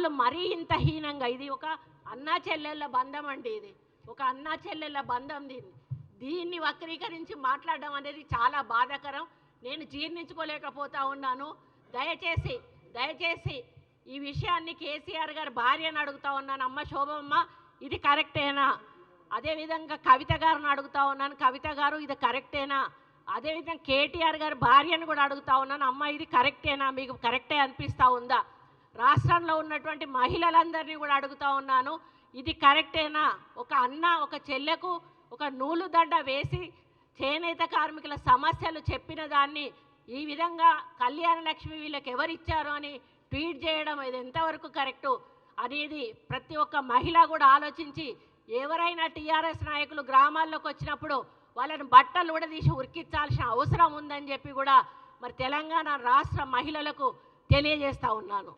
వాళ్ళు మరీ ఇంత హీనంగా, ఇది ఒక అన్నా చెల్లెళ్ళ బంధం అండి, ఇది ఒక అన్నా చెల్లెళ్ళ బంధం. దీన్ని వక్రీకరించి మాట్లాడడం అనేది చాలా బాధాకరం. నేను జీర్ణించుకోలేకపోతా ఉన్నాను. దయచేసి ఈ విషయాన్ని కేసీఆర్ గారి భార్యను అడుగుతా ఉన్నాను, అమ్మ శోభమ్మ ఇది కరెక్టేనా? అదేవిధంగా కవిత గారిని అడుగుతా ఉన్నాను, కవిత గారు ఇది కరెక్టేనా? అదేవిధంగా కేటీఆర్ గారి భార్యను కూడా అడుగుతా ఉన్నాను, అమ్మ ఇది కరెక్టేనా, మీకు కరెక్టే అనిపిస్తూ ఉందా? రాష్ట్రంలో ఉన్నటువంటి మహిళలందరినీ కూడా అడుగుతా ఉన్నాను, ఇది కరెక్టేనా? ఒక అన్న ఒక చెల్లెకు ఒక నూలు దండ వేసి చేనేత కార్మికుల సమస్యలు చెప్పిన దాన్ని ఈ విధంగా కళ్యాణ లక్ష్మి వీళ్ళకి ఎవరిచ్చారు అని ట్వీట్ చేయడం ఇది ఎంతవరకు కరెక్టు అనేది ప్రతి ఒక్క మహిళ కూడా ఆలోచించి, ఎవరైనా టీఆర్ఎస్ నాయకులు గ్రామాల్లోకి వచ్చినప్పుడు వాళ్ళని బట్టలు కూడా తీసి ఉరికించాల్సిన అవసరం ఉందని చెప్పి కూడా మరి తెలంగాణ రాష్ట్ర మహిళలకు తెలియజేస్తూ ఉన్నాను.